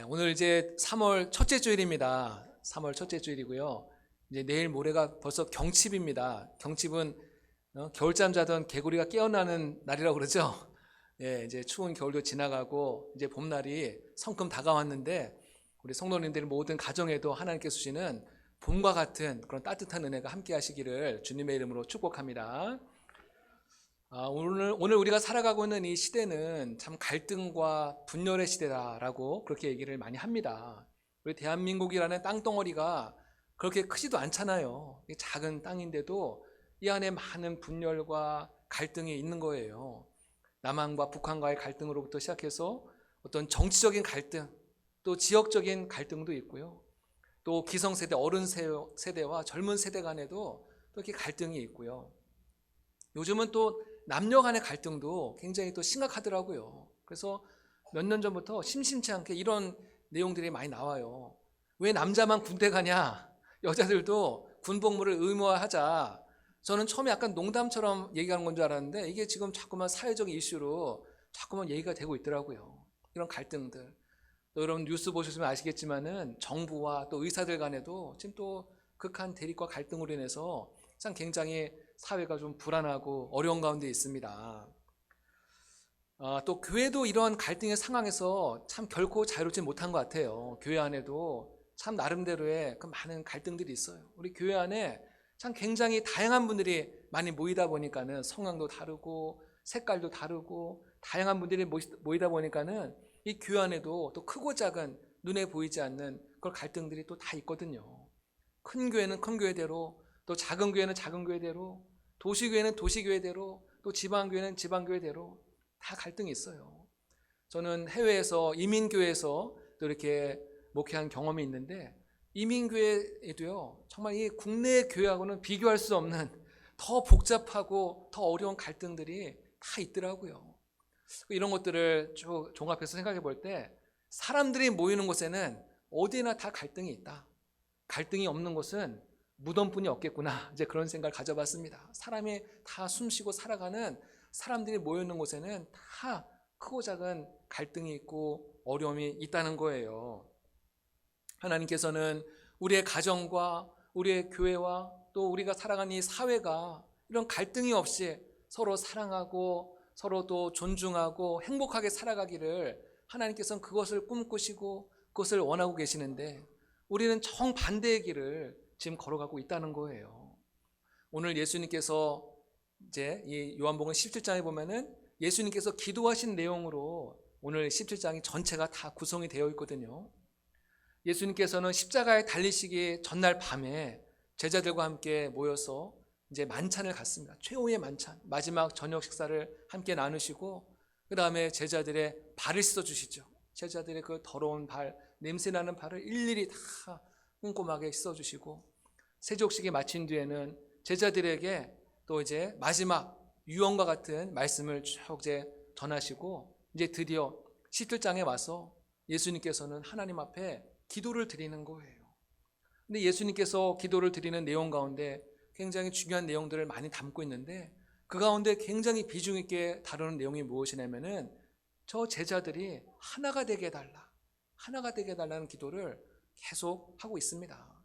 오늘 이제 3월 첫째 주일입니다. 3월 첫째 주일이고요. 이제 내일 모레가 벌써 경칩입니다. 경칩은 겨울잠 자던 개구리가 깨어나는 날이라고 그러죠. 이제 추운 겨울도 지나가고 이제 봄날이 성큼 다가왔는데 우리 성도님들 모든 가정에도 하나님께서 주시는 봄과 같은 그런 따뜻한 은혜가 함께 하시기를 주님의 이름으로 축복합니다. 오늘 우리가 살아가고 있는 이 시대는 참 갈등과 분열의 시대다라고 그렇게 얘기를 많이 합니다. 우리 대한민국이라는 땅덩어리가 그렇게 크지도 않잖아요. 작은 땅인데도 이 안에 많은 분열과 갈등이 있는 거예요. 남한과 북한과의 갈등으로부터 시작해서 어떤 정치적인 갈등, 또 지역적인 갈등도 있고요. 또 기성세대, 어른 세대와 젊은 세대 간에도 또 이렇게 갈등이 있고요. 요즘은 또 남녀 간의 갈등도 굉장히 또 심각하더라고요. 그래서 몇 년 전부터 심심치 않게 이런 내용들이 많이 나와요. 왜 남자만 군대 가냐? 여자들도 군복무를 의무화하자. 저는 처음에 약간 농담처럼 얘기하는 건 줄 알았는데 이게 지금 자꾸만 사회적 이슈로 자꾸만 얘기가 되고 있더라고요. 이런 갈등들. 또 여러분 뉴스 보셨으면 아시겠지만은 정부와 또 의사들 간에도 지금 또 극한 대립과 갈등으로 인해서 참 굉장히 사회가 좀 불안하고 어려운 가운데 있습니다. 또 교회도 이런 갈등의 상황에서 참 결코 자유롭지 못한 것 같아요. 교회 안에도 참 나름대로의 그 많은 갈등들이 있어요. 우리 교회 안에 참 굉장히 다양한 분들이 많이 모이다 보니까는 성향도 다르고 색깔도 다르고 다양한 분들이 모이다 보니까는 이 교회 안에도 또 크고 작은 눈에 보이지 않는 그런 갈등들이 또 다 있거든요. 큰 교회는 큰 교회대로, 또 작은 교회는 작은 교회대로, 도시교회는 도시교회대로, 또 지방교회는 지방교회대로 다 갈등이 있어요. 저는 해외에서 이민교회에서 또 이렇게 목회한 경험이 있는데 이민교회에도요 정말 이 국내 교회하고는 비교할 수 없는 더 복잡하고 더 어려운 갈등들이 다 있더라고요. 이런 것들을 쭉 종합해서 생각해 볼 때 사람들이 모이는 곳에는 어디나 다 갈등이 있다. 갈등이 없는 곳은 무덤뿐이 없겠구나. 이제 그런 생각을 가져봤습니다. 사람이 다 숨쉬고 살아가는 사람들이 모여있는 곳에는 다 크고 작은 갈등이 있고 어려움이 있다는 거예요. 하나님께서는 우리의 가정과 우리의 교회와 또 우리가 살아가는 이 사회가 이런 갈등이 없이 서로 사랑하고 서로 또 존중하고 행복하게 살아가기를 하나님께서는 그것을 꿈꾸시고 그것을 원하고 계시는데 우리는 정반대의 길을 지금 걸어가고 있다는 거예요. 오늘 예수님께서 이제 이 요한복음 17장에 보면은 예수님께서 기도하신 내용으로 오늘 17장이 전체가 다 구성이 되어 있거든요. 예수님께서는 십자가에 달리시기 전날 밤에 제자들과 함께 모여서 이제 만찬을 갖습니다. 최후의 만찬, 마지막 저녁 식사를 함께 나누시고 그 다음에 제자들의 발을 씻어주시죠. 제자들의 그 더러운 발, 냄새나는 발을 일일이 다 꼼꼼하게 씻어주시고 세족식이 마친 뒤에는 제자들에게 또 이제 마지막 유언과 같은 말씀을 쭉 이제 전하시고 이제 드디어 17장에 와서 예수님께서는 하나님 앞에 기도를 드리는 거예요. 근데 예수님께서 기도를 드리는 내용 가운데 굉장히 중요한 내용들을 많이 담고 있는데 그 가운데 굉장히 비중 있게 다루는 내용이 무엇이냐면은 저 제자들이 하나가 되게 해달라, 하나가 되게 해달라는 기도를 계속 하고 있습니다.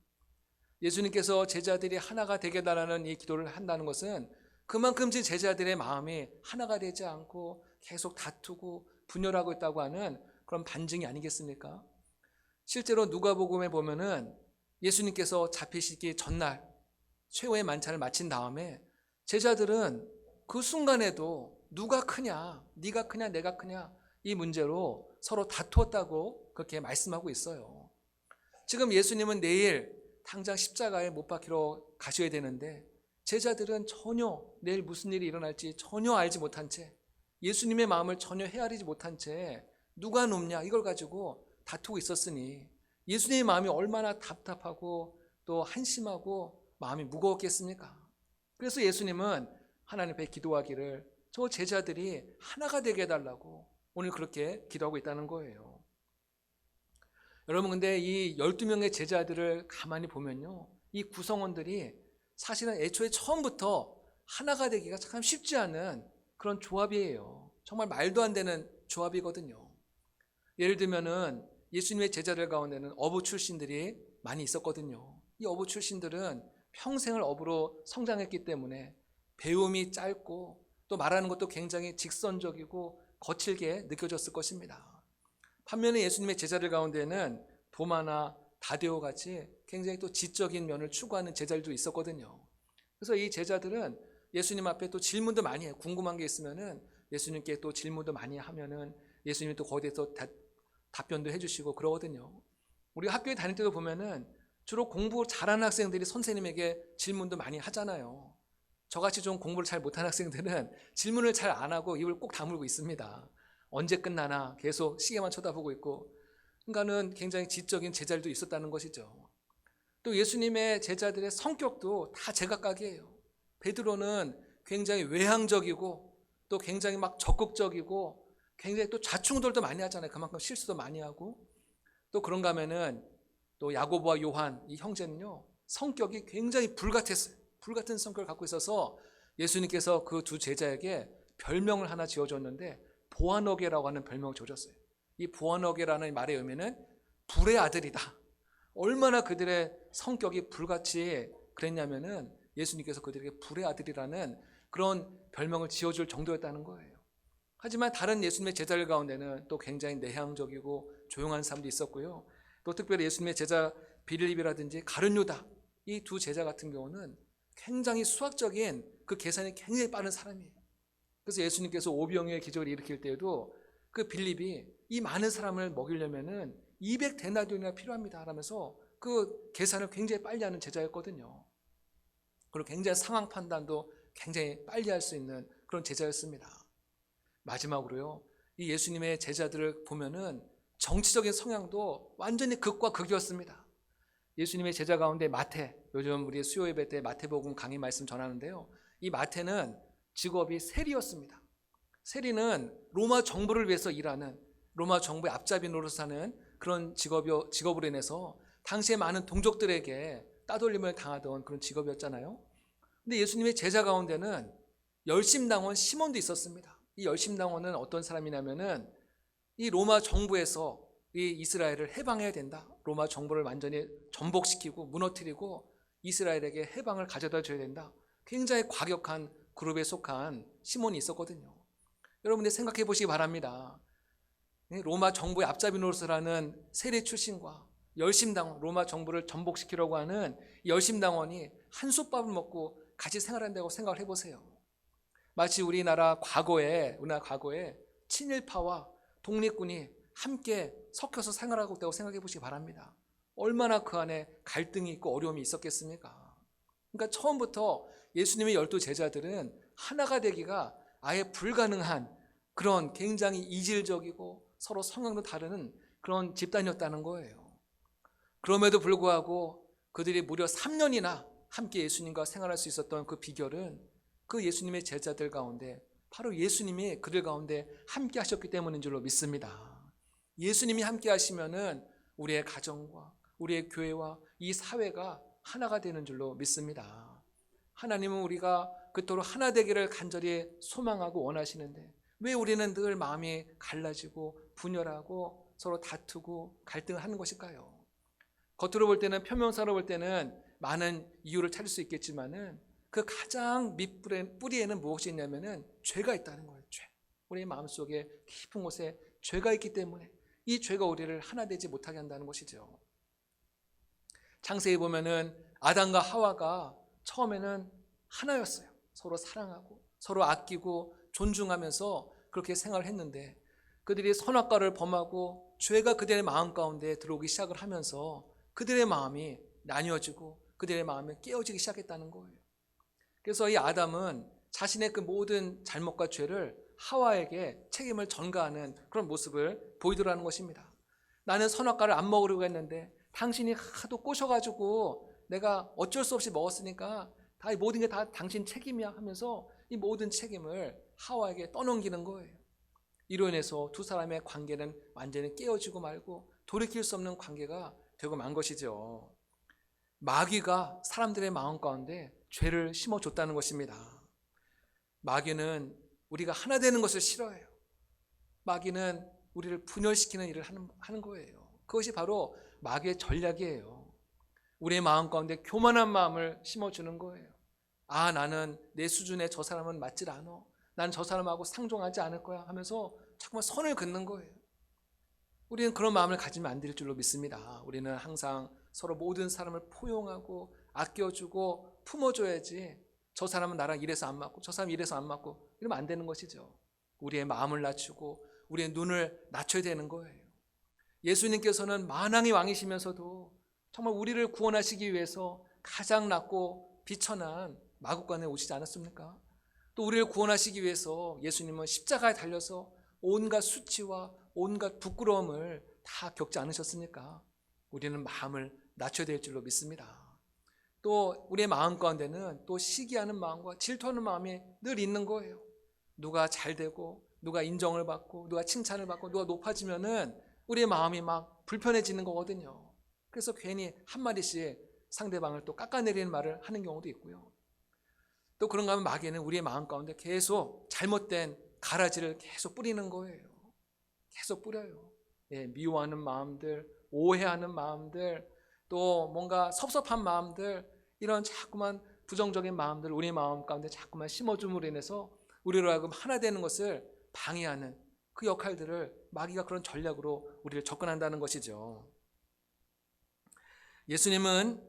예수님께서 제자들이 하나가 되게 해달라는 이 기도를 한다는 것은 그만큼 제자들의 마음이 하나가 되지 않고 계속 다투고 분열하고 있다고 하는 그런 반증이 아니겠습니까? 실제로 누가복음에 보면은 예수님께서 잡히시기 전날 최후의 만찬을 마친 다음에 제자들은 그 순간에도 누가 크냐, 네가 크냐, 내가 크냐 이 문제로 서로 다투었다고 그렇게 말씀하고 있어요. 지금 예수님은 내일 당장 십자가에 못 박히러 가셔야 되는데 제자들은 전혀 내일 무슨 일이 일어날지 전혀 알지 못한 채 예수님의 마음을 전혀 헤아리지 못한 채 누가 높냐 이걸 가지고 다투고 있었으니 예수님의 마음이 얼마나 답답하고 또 한심하고 마음이 무거웠겠습니까? 그래서 예수님은 하나님 앞에 기도하기를 저 제자들이 하나가 되게 해달라고 오늘 그렇게 기도하고 있다는 거예요. 여러분 근데 이 12명의 제자들을 가만히 보면요 이 구성원들이 사실은 애초에 처음부터 하나가 되기가 참 쉽지 않은 그런 조합이에요. 정말 말도 안 되는 조합이거든요. 예를 들면은 예수님의 제자들 가운데는 어부 출신들이 많이 있었거든요. 이 어부 출신들은 평생을 어부로 성장했기 때문에 배움이 짧고 또 말하는 것도 굉장히 직선적이고 거칠게 느껴졌을 것입니다. 반면에 예수님의 제자들 가운데는 도마나 다데오 같이 굉장히 또 지적인 면을 추구하는 제자들도 있었거든요. 그래서 이 제자들은 예수님 앞에 또 질문도 많이 해요. 궁금한 게 있으면은 예수님께 또 질문도 많이 하면은 예수님이 또 거기에서 답변도 해주시고 그러거든요. 우리 학교에 다닐 때도 보면은 주로 공부 잘하는 학생들이 선생님에게 질문도 많이 하잖아요. 저같이 좀 공부를 잘 못하는 학생들은 질문을 잘 안 하고 입을 꼭 다물고 있습니다. 언제 끝나나 계속 시계만 쳐다보고 있고, 그러니까는 굉장히 지적인 제자들도 있었다는 것이죠. 또 예수님의 제자들의 성격도 다 제각각이에요. 베드로는 굉장히 외향적이고 또 굉장히 막 적극적이고 굉장히 또 좌충우돌도 많이 하잖아요. 그만큼 실수도 많이 하고, 또 그런가 하면은 또 야고보와 요한 이 형제는요 성격이 굉장히 불같았어요. 불같은 성격을 갖고 있어서 예수님께서 그 두 제자에게 별명을 하나 지어줬는데 보아너게라고 하는 별명을 지어줬어요. 이 보아너게라는 말의 의미는 불의 아들이다. 얼마나 그들의 성격이 불같이 그랬냐면은 예수님께서 그들에게 불의 아들이라는 그런 별명을 지어줄 정도였다는 거예요. 하지만 다른 예수님의 제자들 가운데는 또 굉장히 내향적이고 조용한 사람도 있었고요. 또 특별히 예수님의 제자 빌립이라든지 가룟 유다 이 두 제자 같은 경우는 굉장히 수학적인 그 계산이 굉장히 빠른 사람이에요. 그래서 예수님께서 오병이어의 기적을 일으킬 때에도 그 빌립이 이 많은 사람을 먹이려면은 200데나리온이나 필요합니다 하면서 그 계산을 굉장히 빨리 하는 제자였거든요. 그리고 굉장히 상황 판단도 굉장히 빨리 할 수 있는 그런 제자였습니다. 마지막으로요, 이 예수님의 제자들을 보면은 정치적인 성향도 완전히 극과 극이었습니다. 예수님의 제자 가운데 마태, 요즘 우리 수요 예배 때 마태복음 강의 말씀 전하는데요, 이 마태는 직업이 세리였습니다. 세리는 로마 정부를 위해서 일하는, 로마 정부의 앞잡이 노릇을 하는 그런 직업으로 인해서 당시에 많은 동족들에게 따돌림을 당하던 그런 직업이었잖아요. 근데 예수님의 제자 가운데는 열심당원 시몬도 있었습니다. 이 열심당원은 어떤 사람이냐면은 이 로마 정부에서 이 이스라엘을 해방해야 된다. 로마 정부를 완전히 전복시키고 무너뜨리고 이스라엘에게 해방을 가져다 줘야 된다. 굉장히 과격한 그룹에 속한 시몬이 있었거든요. 여러분들 생각해 보시기 바랍니다. 로마 정부의 앞잡이 노릇을 하는 세리 출신과 열심당원, 로마 정부를 전복시키려고 하는 열심당원이 한솥밥을 먹고 같이 생활한다고 생각을 해보세요. 마치 우리나라 과거에 친일파와 독립군이 함께 섞여서 생활하고 있다고 생각해 보시기 바랍니다. 얼마나 그 안에 갈등이 있고 어려움이 있었겠습니까? 그러니까 처음부터 예수님의 12 제자들은 하나가 되기가 아예 불가능한 그런 굉장히 이질적이고 서로 성향도 다른 그런 집단이었다는 거예요. 그럼에도 불구하고 그들이 무려 3년이나 함께 예수님과 생활할 수 있었던 그 비결은 그 예수님의 제자들 가운데 바로 예수님이 그들 가운데 함께 하셨기 때문인 줄로 믿습니다. 예수님이 함께 하시면은 우리의 가정과 우리의 교회와 이 사회가 하나가 되는 줄로 믿습니다. 하나님은 우리가 그토록 하나 되기를 간절히 소망하고 원하시는데 왜 우리는 늘 마음이 갈라지고 분열하고 서로 다투고 갈등을 하는 것일까요? 겉으로 볼 때는, 표면사로 볼 때는 많은 이유를 찾을 수 있겠지만은 그 가장 뿌리에는 무엇이 있냐면은 죄가 있다는 거예요. 죄. 우리 마음속에 깊은 곳에 죄가 있기 때문에 이 죄가 우리를 하나 되지 못하게 한다는 것이죠. 창세기 보면은 아담과 하와가 처음에는 하나였어요. 서로 사랑하고 서로 아끼고 존중하면서 그렇게 생활을 했는데 그들이 선악과를 범하고 죄가 그들의 마음 가운데 들어오기 시작을 하면서 그들의 마음이 나뉘어지고 그들의 마음이 깨어지기 시작했다는 거예요. 그래서 이 아담은 자신의 그 모든 잘못과 죄를 하와에게 책임을 전가하는 그런 모습을 보이더라는 것입니다. 나는 선악과를 안 먹으려고 했는데 당신이 하도 꼬셔가지고 내가 어쩔 수 없이 먹었으니까 다 모든 게 다 당신 책임이야 하면서 이 모든 책임을 하와에게 떠넘기는 거예요. 이로 인해서 두 사람의 관계는 완전히 깨어지고 말고 돌이킬 수 없는 관계가 되고 만 것이죠. 마귀가 사람들의 마음 가운데 죄를 심어줬다는 것입니다. 마귀는 우리가 하나 되는 것을 싫어해요. 마귀는 우리를 분열시키는 일을 하는 거예요. 그것이 바로 마귀의 전략이에요. 우리의 마음 가운데 교만한 마음을 심어주는 거예요. 아, 나는 내 수준에 저 사람은 맞질 않아. 난 저 사람하고 상종하지 않을 거야 하면서 자꾸만 선을 긋는 거예요. 우리는 그런 마음을 가지면 안 될 줄로 믿습니다. 우리는 항상 서로 모든 사람을 포용하고 아껴주고 품어줘야지, 저 사람은 나랑 이래서 안 맞고 저 사람은 이래서 안 맞고 이러면 안 되는 것이죠. 우리의 마음을 낮추고 우리의 눈을 낮춰야 되는 거예요. 예수님께서는 만왕의 왕이시면서도 정말 우리를 구원하시기 위해서 가장 낮고 비천한 마구간에 오시지 않았습니까? 또 우리를 구원하시기 위해서 예수님은 십자가에 달려서 온갖 수치와 온갖 부끄러움을 다 겪지 않으셨습니까? 우리는 마음을 낮춰야 될 줄로 믿습니다. 또 우리의 마음 가운데는 또 시기하는 마음과 질투하는 마음이 늘 있는 거예요. 누가 잘 되고 누가 인정을 받고 누가 칭찬을 받고 누가 높아지면은 우리의 마음이 막 불편해지는 거거든요. 그래서 괜히 한마디씩 상대방을 또 깎아내리는 말을 하는 경우도 있고요. 또 그런가 하면 마귀는 우리의 마음 가운데 계속 잘못된 가라지를 계속 뿌리는 거예요. 계속 뿌려요. 미워하는 마음들, 오해하는 마음들, 또 뭔가 섭섭한 마음들, 이런 자꾸만 부정적인 마음들 우리 마음 가운데 자꾸만 심어줌으로 인해서 우리로 하여금 하나 되는 것을 방해하는 그 역할들을 마귀가 그런 전략으로 우리를 접근한다는 것이죠. 예수님은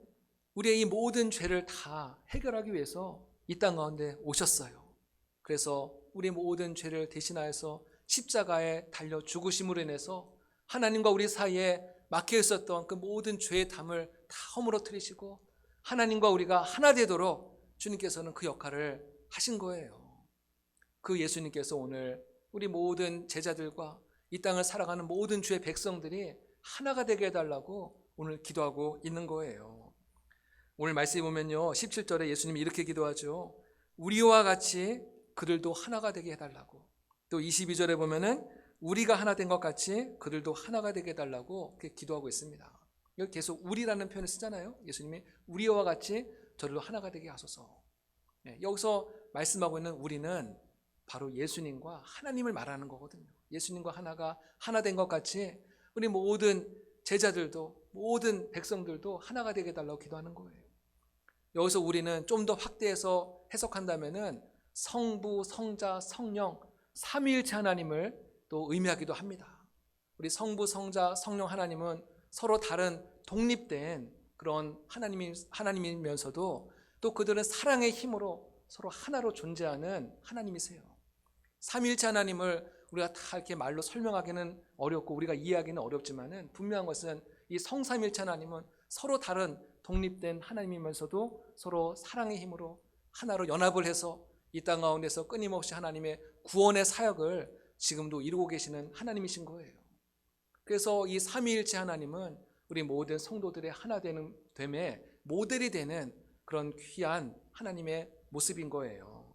우리의 이 모든 죄를 다 해결하기 위해서 이 땅 가운데 오셨어요. 그래서 우리의 모든 죄를 대신하여서 십자가에 달려 죽으심으로 인해서 하나님과 우리 사이에 막혀 있었던 그 모든 죄의 담을 다 허물어뜨리시고 하나님과 우리가 하나 되도록 주님께서는 그 역할을 하신 거예요. 그 예수님께서 오늘 우리 모든 제자들과 이 땅을 살아가는 모든 주의 백성들이 하나가 되게 해달라고 오늘 기도하고 있는 거예요. 오늘 말씀에 보면요, 17절에 예수님이 이렇게 기도하죠. 우리와 같이 그들도 하나가 되게 해달라고. 또 22절에 보면은 우리가 하나 된 것 같이 그들도 하나가 되게 해달라고 그렇게 기도하고 있습니다. 여기 계속 우리라는 표현을 쓰잖아요. 예수님이 우리와 같이 저들도 하나가 되게 하소서. 여기서 말씀하고 있는 우리는 바로 예수님과 하나님을 말하는 거거든요. 예수님과 하나가 하나 된 것 같이 우리 모든 제자들도 모든 백성들도 하나가 되게 해달라고 기도하는 거예요. 여기서 우리는 좀 더 확대해서 해석한다면은 성부, 성자, 성령 삼위일체 하나님을 또 의미하기도 합니다. 우리 성부, 성자, 성령 하나님은 서로 다른 독립된 그런 하나님이면서도 또 그들은 사랑의 힘으로 서로 하나로 존재하는 하나님이세요. 삼위일체 하나님을 우리가 다 이렇게 말로 설명하기는 어렵고 우리가 이해하기는 어렵지만은 분명한 것은 이 성삼위일체 하나님은 서로 다른 독립된 하나님이면서도 서로 사랑의 힘으로 하나로 연합을 해서 이 땅 가운데서 끊임없이 하나님의 구원의 사역을 지금도 이루고 계시는 하나님이신 거예요. 그래서 이 삼위일체 하나님은 우리 모든 성도들의 하나 됨의 모델이 되는 그런 귀한 하나님의 모습인 거예요.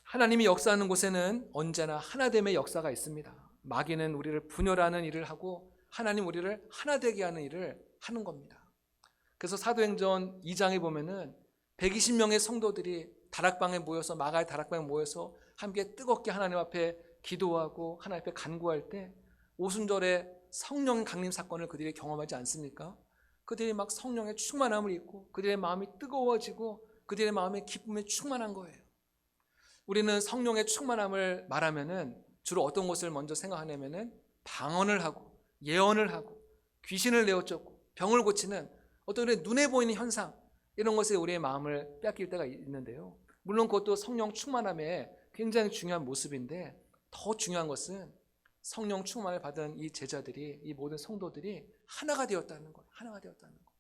하나님이 역사하는 곳에는 언제나 하나됨의 역사가 있습니다. 마귀는 우리를 분열하는 일을 하고 하나님 우리를 하나 되게 하는 일을 하는 겁니다. 그래서 사도행전 2장에 보면은 120명의 성도들이 다락방에 모여서 마가의 다락방에 모여서 함께 뜨겁게 하나님 앞에 기도하고 하나님 앞에 간구할 때 오순절에 성령 강림 사건을 그들이 경험하지 않습니까? 그들이 막 성령의 충만함을 입고 그들의 마음이 뜨거워지고 그들의 마음의 기쁨에 충만한 거예요. 우리는 성령의 충만함을 말하면은 주로 어떤 것을 먼저 생각하냐면은 방언을 하고 예언을 하고 귀신을 내어쫓고 병을 고치는 어떤 우리의 눈에 보이는 현상, 이런 것에 우리의 마음을 뺏길 때가 있는데요. 물론 그것도 성령 충만함의 굉장히 중요한 모습인데 더 중요한 것은 성령 충만을 받은 이 제자들이, 이 모든 성도들이 하나가 되었다는 거예요. 하나가 되었다는 거.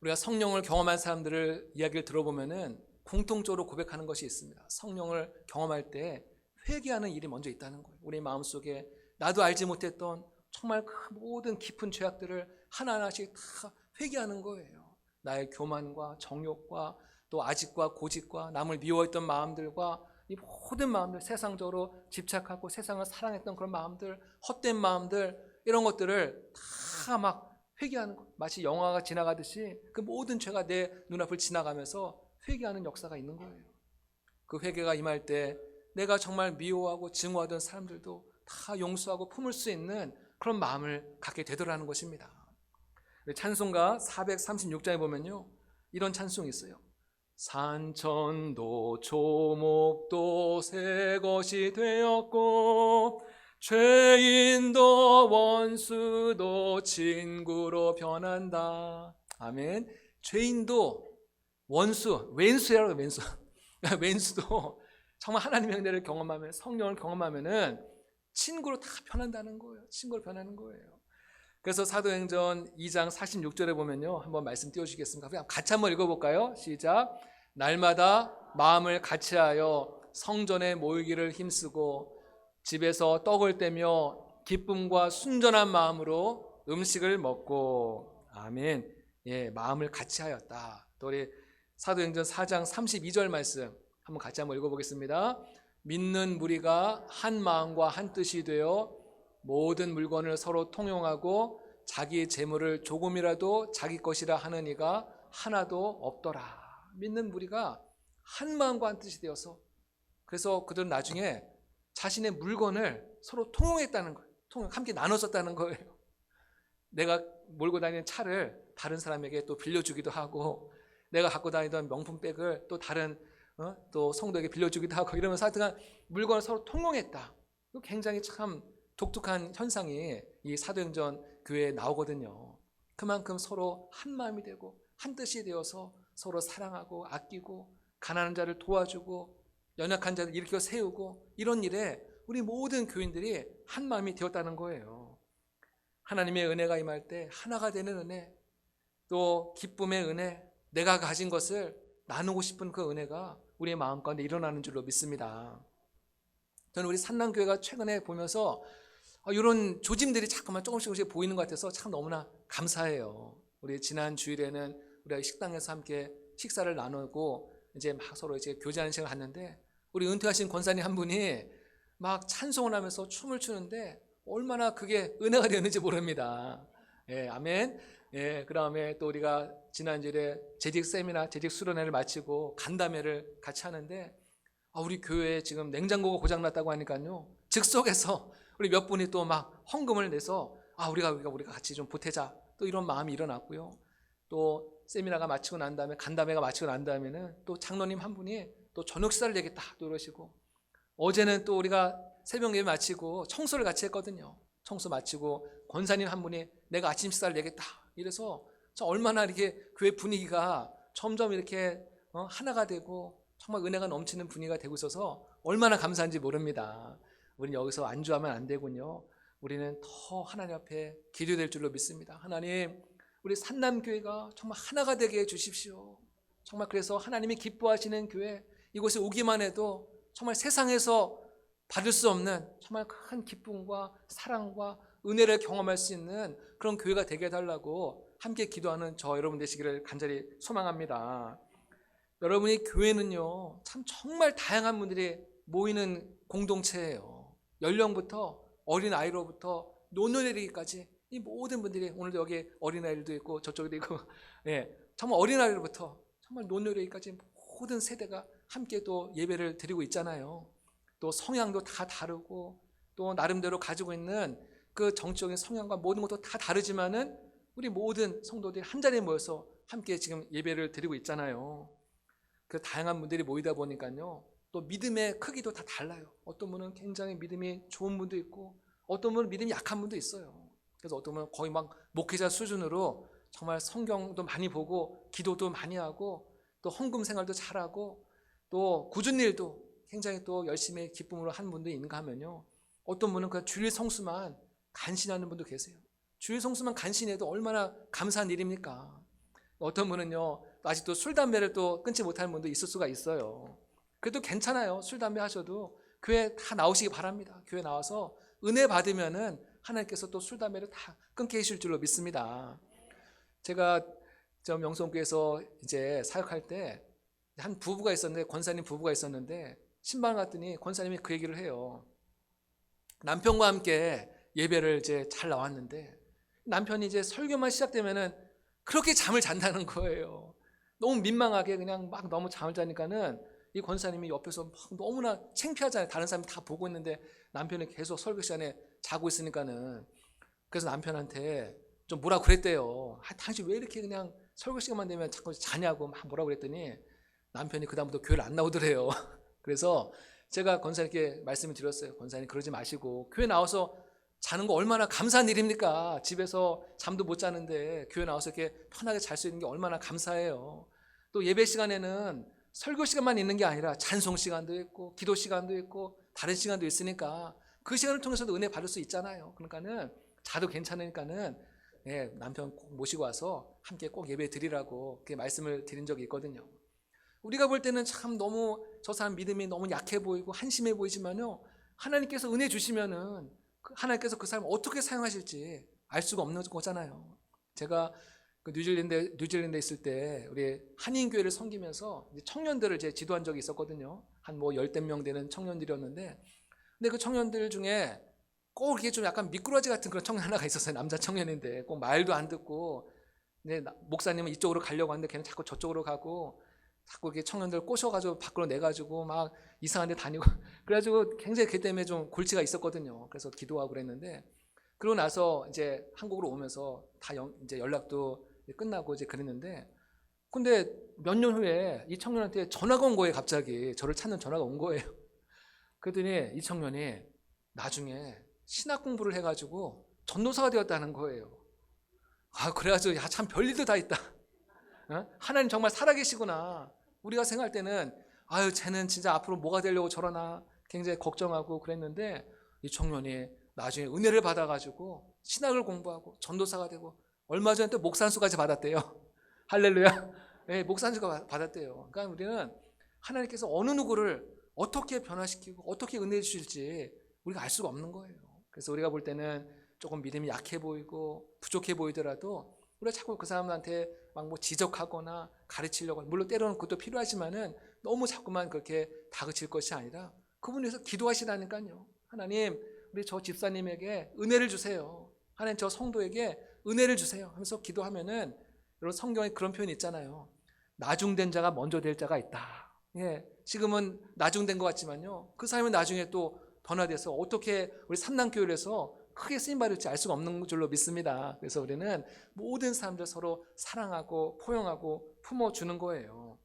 우리가 성령을 경험한 사람들을 이야기를 들어보면은 공통적으로 고백하는 것이 있습니다. 성령을 경험할 때 회개하는 일이 먼저 있다는 거예요. 우리 마음속에 나도 알지 못했던 정말 그 모든 깊은 죄악들을 하나하나씩 다 회개하는 거예요. 나의 교만과 정욕과 또 아집과 고집과 남을 미워했던 마음들과 이 모든 마음들, 세상적으로 집착하고 세상을 사랑했던 그런 마음들, 헛된 마음들, 이런 것들을 다 막 회개하는 거. 마치 영화가 지나가듯이 그 모든 죄가 내 눈앞을 지나가면서 회개하는 역사가 있는 거예요. 그 회개가 임할 때 내가 정말 미워하고 증오하던 사람들도 다 용서하고 품을 수 있는 그런 마음을 갖게 되더라는 것입니다. 찬송가 436장에 보면요, 이런 찬송이 있어요. 산천도 초목도 새 것이 되었고 죄인도 원수도 친구로 변한다. 아멘. 죄인도 원수, 왼수라고 왼수. 왼수도 정말 하나님의 은혜를 경험하면, 성령을 경험하면은 친구로 다 변한다는 거예요. 친구로 변하는 거예요. 그래서 사도행전 2장 46절에 보면요, 한번 말씀 띄워주시겠습니까? 그냥 같이 한번 읽어볼까요? 시작. 날마다 마음을 같이하여 성전에 모이기를 힘쓰고 집에서 떡을 떼며 기쁨과 순전한 마음으로 음식을 먹고. 아멘. 예, 마음을 같이하였다. 또 우리 사도행전 4장 32절 말씀 한번 같이 한번 읽어보겠습니다. 믿는 무리가 한 마음과 한 뜻이 되어 모든 물건을 서로 통용하고 자기 재물을 조금이라도 자기 것이라 하는 이가 하나도 없더라. 믿는 무리가 한 마음과 한 뜻이 되어서, 그래서 그들은 나중에 자신의 물건을 서로 통용했다는 거예요. 함께 나눴었다는 거예요. 내가 몰고 다니는 차를 다른 사람에게 또 빌려주기도 하고, 내가 갖고 다니던 명품백을 또 다른 또 성도에게 빌려주기도 하고, 이러면서 하여튼 물건을 서로 통용했다. 굉장히 참 독특한 현상이 이 사도행전 교회에 나오거든요. 그만큼 서로 한 마음이 되고 한 뜻이 되어서 서로 사랑하고 아끼고 가난한 자를 도와주고 연약한 자를 일으켜 세우고, 이런 일에 우리 모든 교인들이 한 마음이 되었다는 거예요. 하나님의 은혜가 임할 때 하나가 되는 은혜, 또 기쁨의 은혜, 내가 가진 것을 나누고 싶은 그 은혜가 우리의 마음 가운데 일어나는 줄로 믿습니다. 저는 우리 산남교회가 최근에 보면서 이런 조짐들이 자꾸만 조금씩 보이는 것 같아서 참 너무나 감사해요. 우리 지난 주일에는 우리가 식당에서 함께 식사를 나누고 이제 막 서로 이제 교제하는 시간을 갖는데, 우리 은퇴하신 권사님 한 분이 막 찬송을 하면서 춤을 추는데 얼마나 그게 은혜가 되었는지 모릅니다. 예, 아멘. 예, 그 다음에 또 우리가 지난주에 재직 세미나, 재직 수련회를 마치고 간담회를 같이 하는데, 우리 교회에 지금 냉장고가 고장났다고 하니까요, 즉석에서 우리 몇 분이 또 막 헌금을 내서 우리가 같이 좀 보태자, 또 이런 마음이 일어났고요. 또 세미나가 마치고 난 다음에, 간담회가 마치고 난 다음에는 또 장로님 한 분이 또 저녁 식사를 내겠다 또 이러시고, 어제는 또 우리가 새벽 예배 마치고 청소를 같이 했거든요. 청소 마치고 권사님 한 분이 내가 아침 식사를 내겠다 이래서, 얼마나 이렇게 교회 분위기가 점점 이렇게 하나가 되고 정말 은혜가 넘치는 분위기가 되고 있어서 얼마나 감사한지 모릅니다. 우리는 여기서 안주하면 안 되군요. 우리는 더 하나님 앞에 기도될 줄로 믿습니다. 하나님, 우리 산남교회가 정말 하나가 되게 해주십시오. 정말 그래서 하나님이 기뻐하시는 교회, 이곳에 오기만 해도 정말 세상에서 받을 수 없는 정말 큰 기쁨과 사랑과 은혜를 경험할 수 있는 그런 교회가 되게 해달라고 함께 기도하는 저 여러분 되시기를 간절히 소망합니다. 여러분이 교회는요, 참 정말 다양한 분들이 모이는 공동체예요. 연령부터 어린아이로부터 노년이르기까지 이 모든 분들이, 오늘도 여기 어린아이들도 있고 저쪽에도 있고, 예, 정말 어린아이로부터 정말 노년이르기까지 모든 세대가 함께 또 예배를 드리고 있잖아요. 또 성향도 다 다르고 또 나름대로 가지고 있는 그 정적인 성향과 모든 것도 다 다르지만은 우리 모든 성도들이 한 자리에 모여서 함께 지금 예배를 드리고 있잖아요. 그 다양한 분들이 모이다 보니까요, 또 믿음의 크기도 다 달라요. 어떤 분은 굉장히 믿음이 좋은 분도 있고, 어떤 분은 믿음이 약한 분도 있어요. 그래서 어떤 분은 거의 막 목회자 수준으로 정말 성경도 많이 보고 기도도 많이 하고 또 헌금 생활도 잘하고 또 굳은 일도 굉장히 또 열심히 기쁨으로 하는 분도 있는가 하면요, 어떤 분은 그냥 주일 성수만 간신하는 분도 계세요. 주일 성수만 간신해도 얼마나 감사한 일입니까? 어떤 분은요, 아직도 술 담배를 또 끊지 못하는 분도 있을 수가 있어요. 그래도 괜찮아요. 술 담배 하셔도 교회 다 나오시기 바랍니다. 교회 나와서 은혜 받으면은 하나님께서 또 술 담배를 다 끊게 해주실 줄로 믿습니다. 제가 저 명성교회에서 이제 사역할 때 한 부부가 있었는데, 권사님 부부가 있었는데, 신방 갔더니 권사님이 그 얘기를 해요. 남편과 함께 예배를 이제 잘 나왔는데 남편이 이제 설교만 시작되면은 그렇게 잠을 잔다는 거예요. 너무 민망하게 그냥 막 너무 잠을 자니까는 이 권사님이 옆에서 막 너무나 창피하잖아요. 다른 사람이 다 보고 있는데 남편이 계속 설교 시간에 자고 있으니까는. 그래서 남편한테 좀 뭐라 그랬대요. 당신 왜 이렇게 그냥 설교 시간만 되면 자꾸 자냐고 막 뭐라 그랬더니 남편이 그다음부터 교회를 안 나오더래요. 그래서 제가 권사님께 말씀을 드렸어요. 권사님 그러지 마시고 교회 나와서 자는 거 얼마나 감사한 일입니까? 집에서 잠도 못 자는데 교회 나와서 이렇게 편하게 잘 수 있는 게 얼마나 감사해요. 또 예배 시간에는 설교 시간만 있는 게 아니라 찬송 시간도 있고 기도 시간도 있고 다른 시간도 있으니까 그 시간을 통해서도 은혜 받을 수 있잖아요. 그러니까는 자도 괜찮으니까는 남편 꼭 모시고 와서 함께 꼭 예배 드리라고 그렇게 말씀을 드린 적이 있거든요. 우리가 볼 때는 참 너무 저 사람 믿음이 너무 약해 보이고 한심해 보이지만요, 하나님께서 은혜 주시면은 하나님께서 그 사람을 어떻게 사용하실지 알 수가 없는 거잖아요. 제가 그 뉴질랜드에 있을 때 우리 한인교회를 섬기면서 청년들을 이제 지도한 적이 있었거든요. 한 뭐 열댓 명 되는 청년들이었는데, 근데 그 청년들 중에 꼭 이렇게 좀 약간 미꾸라지 같은 그런 청년 하나가 있었어요. 남자 청년인데 꼭 말도 안 듣고, 근데 목사님은 이쪽으로 가려고 하는데 걔는 자꾸 저쪽으로 가고, 자꾸 이렇게 청년들 꼬셔가지고 밖으로 내가지고 막 이상한 데 다니고 그래가지고 굉장히 걔 때문에 좀 골치가 있었거든요. 그래서 기도하고 그랬는데, 그러고 나서 이제 한국으로 오면서 다 이제 연락도 끝나고 이제 그랬는데, 근데 몇 년 후에 이 청년한테 전화가 온 거예요. 갑자기 저를 찾는 전화가 온 거예요. 그랬더니 이 청년이 나중에 신학 공부를 해가지고 전도사가 되었다는 거예요. 그래가지고 참 별일도 다 있다. 하나님 정말 살아계시구나. 우리가 생각할 때는 쟤는 진짜 앞으로 뭐가 되려고 저러나 굉장히 걱정하고 그랬는데, 이 청년이 나중에 은혜를 받아가지고 신학을 공부하고 전도사가 되고 얼마 전에 또 목산수까지 받았대요. 할렐루야. 네, 목산수가 받았대요. 그러니까 우리는 하나님께서 어느 누구를 어떻게 변화시키고 어떻게 은혜 주실지 우리가 알 수가 없는 거예요. 그래서 우리가 볼 때는 조금 믿음이 약해 보이고 부족해 보이더라도 우리가 자꾸 그 사람한테 막 뭐 지적하거나 가르치려고, 물론 때로는 그것도 필요하지만은 너무 자꾸만 그렇게 다그칠 것이 아니라 그분을 위해서 기도하시라니까요. 하나님, 우리 저 집사님에게 은혜를 주세요. 하나님, 저 성도에게 은혜를 주세요 하면서 기도하면은, 여러분 성경에 그런 표현이 있잖아요. 나중된 자가 먼저 될 자가 있다. 지금은 나중된 것 같지만요, 그 사람은 나중에 또 변화돼서 어떻게 우리 삼단교회에서 크게 쓰임받을지 알 수가 없는 줄로 믿습니다. 그래서 우리는 모든 사람들 서로 사랑하고 포용하고 품어주는 거예요.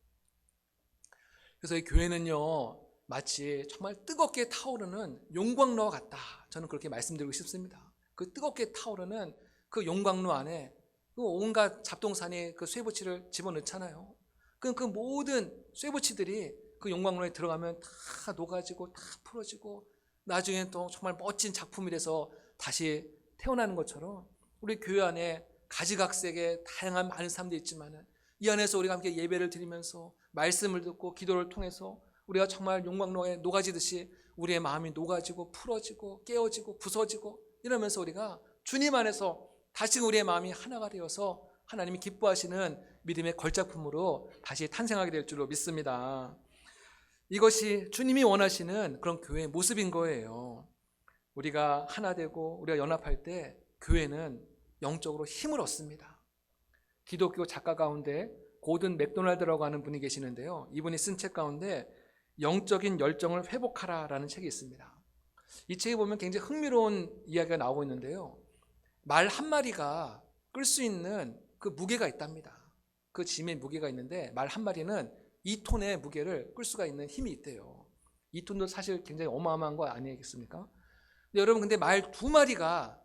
그래서 이 교회는요, 마치 정말 뜨겁게 타오르는 용광로와 같다. 저는 그렇게 말씀드리고 싶습니다. 그 뜨겁게 타오르는 그 용광로 안에 그 온갖 잡동사니 그 쇠붙이를 집어넣잖아요. 그 모든 쇠붙이들이 그 용광로에 들어가면 다 녹아지고 다 풀어지고 나중에 또 정말 멋진 작품이 돼서 다시 태어나는 것처럼, 우리 교회 안에 가지각색의 다양한 많은 사람들이 있지만 이 안에서 우리가 함께 예배를 드리면서 말씀을 듣고 기도를 통해서 우리가 정말 용광로에 녹아지듯이 우리의 마음이 녹아지고 풀어지고 깨어지고 부서지고 이러면서 우리가 주님 안에서 다시 우리의 마음이 하나가 되어서 하나님이 기뻐하시는 믿음의 걸작품으로 다시 탄생하게 될 줄로 믿습니다. 이것이 주님이 원하시는 그런 교회의 모습인 거예요. 우리가 하나 되고 우리가 연합할 때 교회는 영적으로 힘을 얻습니다. 기독교 작가 가운데 고든 맥도날드라고 하는 분이 계시는데요, 이분이 쓴 책 가운데 영적인 열정을 회복하라라는 책이 있습니다. 이 책에 보면 굉장히 흥미로운 이야기가 나오고 있는데요, 말 한 마리가 끌 수 있는 그 무게가 있답니다. 그 짐의 무게가 있는데 말 한 마리는 2톤의 무게를 끌 수가 있는 힘이 있대요. 2톤도 사실 굉장히 어마어마한 거 아니겠습니까? 여러분, 근데 말 두 마리가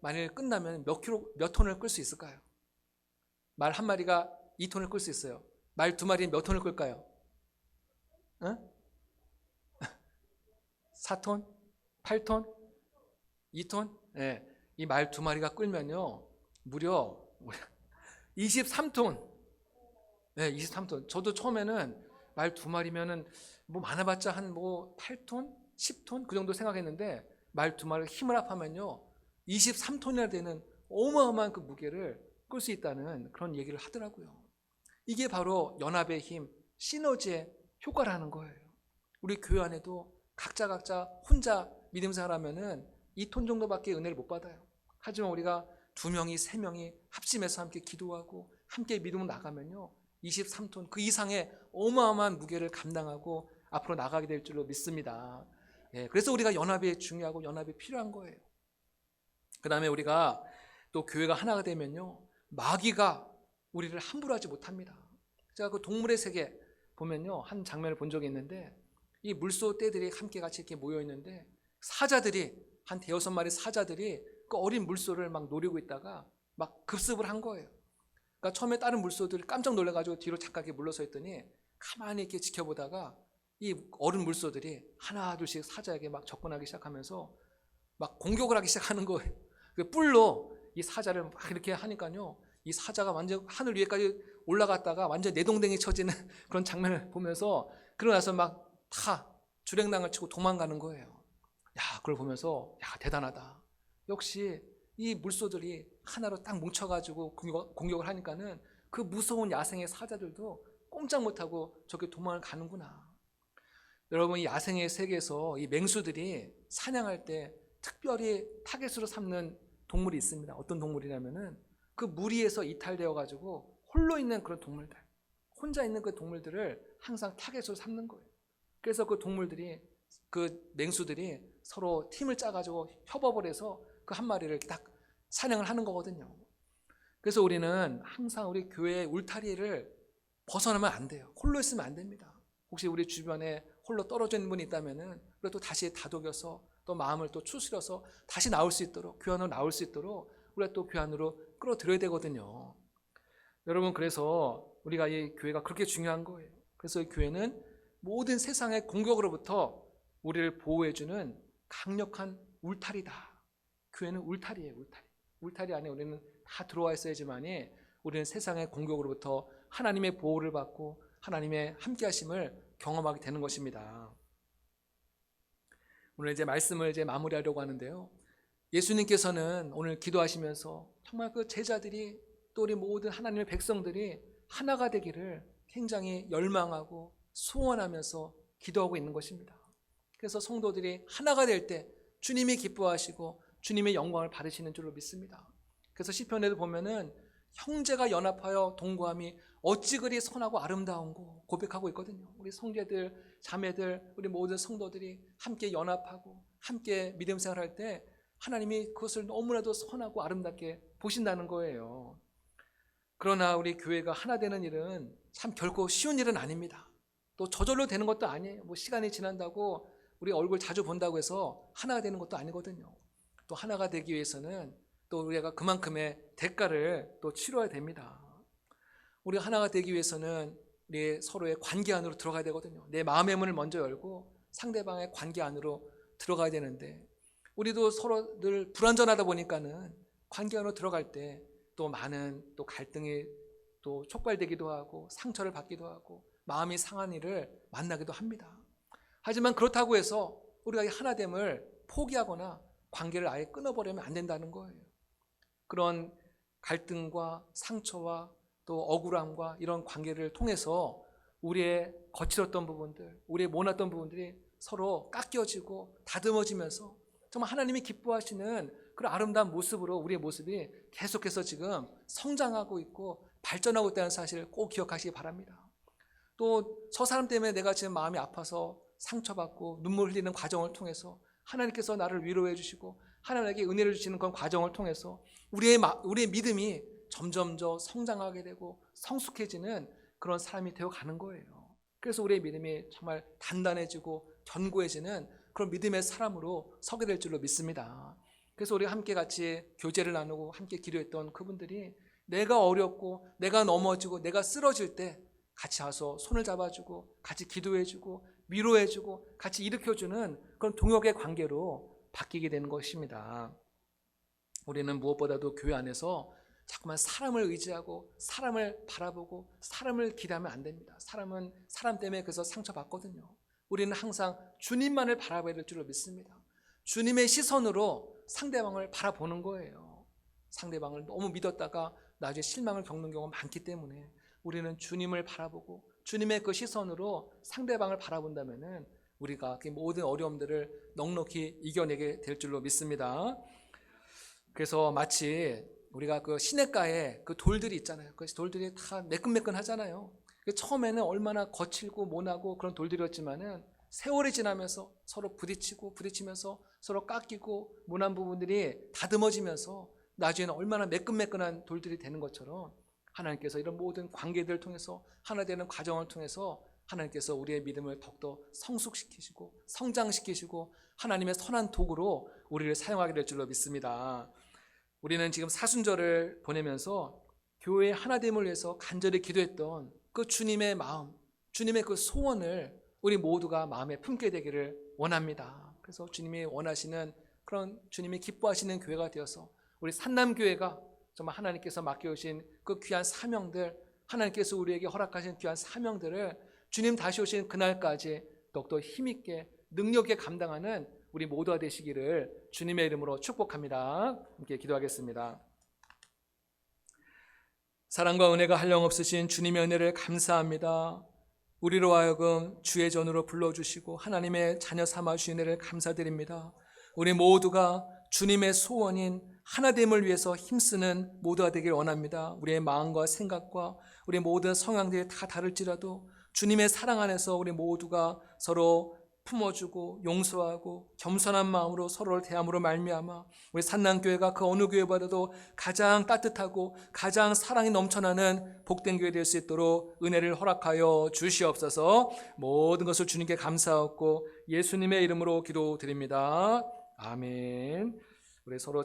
만일 끝나면 몇 톤을 끌 수 있을까요? 말 한 마리가 2톤을 끌 수 있어요. 말 두 마리는 몇 톤을 끌까요? 4톤? 8톤? 2톤? 네. 이 말 두 마리가 끌면요, 무려 23톤. 네, 23톤. 저도 처음에는 말 두 마리면은 뭐 많아봤자 한 뭐 8톤? 10톤? 그 정도 생각했는데, 말 두 마리가 힘을 합하면요 23톤이나 되는 어마어마한 그 무게를 끌 수 있다는 그런 얘기를 하더라고요. 이게 바로 연합의 힘, 시너지의 효과라는 거예요. 우리 교회 안에도 각자 혼자 믿음 생활하면은 2톤 정도밖에 은혜를 못 받아요. 하지만 우리가 2명이 3명이 합심해서 함께 기도하고 함께 믿음을 나가면요 23톤 그 이상의 어마어마한 무게를 감당하고 앞으로 나가게 될 줄로 믿습니다. 그래서 우리가 연합이 중요하고 연합이 필요한 거예요. 그 다음에 우리가 또 교회가 하나가 되면요, 마귀가 우리를 함부로 하지 못합니다. 제가 그 동물의 세계 보면요, 한 장면을 본 적이 있는데, 이 물소 떼들이 함께 같이 이렇게 모여 있는데, 사자들이 한 대여섯 마리 사자들이 그 어린 물소를 막 노리고 있다가 막 급습을 한 거예요. 그러니까 처음에 다른 물소들이 깜짝 놀라가지고 뒤로 잠깐 이렇게 물러서 있더니 가만히 이렇게 지켜보다가 이 어른 물소들이 하나 둘씩 사자에게 막 접근하기 시작하면서 막 공격을 하기 시작하는 거예요. 그 뿔로 이 사자를 막 이렇게 하니까요, 이 사자가 완전 하늘 위에까지 올라갔다가 완전 내동댕이 쳐지는 그런 장면을 보면서, 그러고 나서 막 다 주랭랑을 치고 도망가는 거예요. 야, 그걸 보면서 야, 대단하다. 역시 이 물소들이 하나로 딱 뭉쳐가지고 공격을 하니까는 그 무서운 야생의 사자들도 꼼짝 못하고 저렇게 도망을 가는구나. 여러분, 이 야생의 세계에서 이 맹수들이 사냥할 때 특별히 타겟으로 삼는 동물이 있습니다. 어떤 동물이냐면은 그 무리에서 이탈되어 가지고 홀로 있는 그런 동물들, 혼자 있는 그 동물들을 항상 타겟으로 삼는 거예요. 그래서 그 동물들이, 그 맹수들이 서로 팀을 짜가지고 협업을 해서 그 한 마리를 딱 사냥을 하는 거거든요. 그래서 우리는 항상 우리 교회의 울타리를 벗어나면 안 돼요. 홀로 있으면 안 됩니다. 혹시 우리 주변에 홀로 떨어져 있는 분이 있다면은 그래도 다시 다독여서 또 마음을 또 추스려서 다시 나올 수 있도록, 교회 안으로 나올 수 있도록 우리가 또 교회 안으로 끌어들여야 되거든요. 여러분, 그래서 우리가 이 교회가 그렇게 중요한 거예요. 그래서 이 교회는 모든 세상의 공격으로부터 우리를 보호해주는 강력한 울타리다. 교회는 울타리예요, 울타리. 울타리 안에 우리는 다 들어와 있어야지만이 우리는 세상의 공격으로부터 하나님의 보호를 받고 하나님의 함께하심을 경험하게 되는 것입니다. 오늘 이제 말씀을 이제 마무리하려고 하는데요, 예수님께서는 오늘 기도하시면서 정말 그 제자들이 또 우리 모든 하나님의 백성들이 하나가 되기를 굉장히 열망하고 소원하면서 기도하고 있는 것입니다. 그래서 성도들이 하나가 될 때 주님이 기뻐하시고 주님의 영광을 받으시는 줄로 믿습니다. 그래서 시편에도 보면은 형제가 연합하여 동거함이 어찌 그리 선하고 아름다운고 고백하고 있거든요. 우리 형제들, 자매들, 우리 모든 성도들이 함께 연합하고 함께 믿음 생활할 때 하나님이 그것을 너무나도 선하고 아름답게 보신다는 거예요. 그러나 우리 교회가 하나 되는 일은 참 결코 쉬운 일은 아닙니다. 또 저절로 되는 것도 아니에요. 뭐 시간이 지난다고 우리 얼굴 자주 본다고 해서 하나가 되는 것도 아니거든요. 또 하나가 되기 위해서는 또 우리가 그만큼의 대가를 또 치러야 됩니다. 우리가 하나가 되기 위해서는 우리 서로의 관계 안으로 들어가야 되거든요. 내 마음의 문을 먼저 열고 상대방의 관계 안으로 들어가야 되는데, 우리도 서로 늘 불완전하다 보니까는 관계 안으로 들어갈 때 또 많은 또 갈등이 또 촉발되기도 하고 상처를 받기도 하고 마음이 상한 일을 만나기도 합니다. 하지만 그렇다고 해서 우리가 이 하나됨을 포기하거나 관계를 아예 끊어버리면 안 된다는 거예요. 그런 갈등과 상처와 또 억울함과 이런 관계를 통해서 우리의 거칠었던 부분들, 우리의 모났던 부분들이 서로 깎여지고 다듬어지면서 정말 하나님이 기뻐하시는 그런 아름다운 모습으로 우리의 모습이 계속해서 지금 성장하고 있고 발전하고 있다는 사실을 꼭 기억하시기 바랍니다. 또 저 사람 때문에 내가 지금 마음이 아파서 상처받고 눈물 흘리는 과정을 통해서 하나님께서 나를 위로해 주시고 하나님에게 은혜를 주시는 그런 과정을 통해서 우리의 믿음이 점점 더 성장하게 되고 성숙해지는 그런 사람이 되어가는 거예요. 그래서 우리의 믿음이 정말 단단해지고 견고해지는 그런 믿음의 사람으로 서게 될 줄로 믿습니다. 그래서 우리 함께 같이 교제를 나누고 함께 기도했던 그분들이 내가 어렵고 내가 넘어지고 내가 쓰러질 때 같이 와서 손을 잡아주고 같이 기도해주고 위로해주고 같이 일으켜주는 그런 동역의 관계로 바뀌게 되는 것입니다. 우리는 무엇보다도 교회 안에서 자꾸만 사람을 의지하고 사람을 바라보고 사람을 기대하면 안 됩니다. 사람은 사람 때문에 그래서 상처받거든요. 우리는 항상 주님만을 바라봐야 될 줄로 믿습니다. 주님의 시선으로 상대방을 바라보는 거예요. 상대방을 너무 믿었다가 나중에 실망을 겪는 경우가 많기 때문에 우리는 주님을 바라보고 주님의 그 시선으로 상대방을 바라본다면은 우리가 그 모든 어려움들을 넉넉히 이겨내게 될 줄로 믿습니다. 그래서 마치 우리가 그 시냇가에 그 돌들이 있잖아요. 그 돌들이 다 매끈매끈하잖아요. 처음에는 얼마나 거칠고 모나고 그런 돌들이었지만은 세월이 지나면서 서로 부딪히면서 서로 깎이고 무난 부분들이 다듬어지면서 나중에는 얼마나 매끈매끈한 돌들이 되는 것처럼 하나님께서 이런 모든 관계들을 통해서 하나 되는 과정을 통해서 하나님께서 우리의 믿음을 더욱더 성숙시키시고 성장시키시고 하나님의 선한 도구로 우리를 사용하게 될 줄로 믿습니다. 우리는 지금 사순절을 보내면서 교회의 하나됨을 위해서 간절히 기도했던 그 주님의 마음, 주님의 그 소원을 우리 모두가 마음에 품게 되기를 원합니다. 그래서 주님이 원하시는 그런 주님이 기뻐하시는 교회가 되어서 우리 산남교회가 정말 하나님께서 맡겨주신 그 귀한 사명들, 하나님께서 우리에게 허락하신 귀한 사명들을 주님 다시 오신 그날까지 더욱더 힘있게 능력있게 감당하는 우리 모두가 되시기를 주님의 이름으로 축복합니다. 함께 기도하겠습니다. 사랑과 은혜가 한량없으신 주님의 은혜를 감사합니다. 우리로 하여금 주의 전으로 불러주시고 하나님의 자녀 삼아주신 은혜를 감사드립니다. 우리 모두가 주님의 소원인 하나됨을 위해서 힘쓰는 모두가 되길 원합니다. 우리의 마음과 생각과 우리 모든 성향들이 다 다를지라도 주님의 사랑 안에서 우리 모두가 서로 품어주고 용서하고 겸손한 마음으로 서로를 대함으로 말미암아 우리 산남교회가 그 어느 교회보다도 가장 따뜻하고 가장 사랑이 넘쳐나는 복된 교회 될 수 있도록 은혜를 허락하여 주시옵소서. 모든 것을 주님께 감사하고 예수님의 이름으로 기도드립니다. 아멘. 우리 서로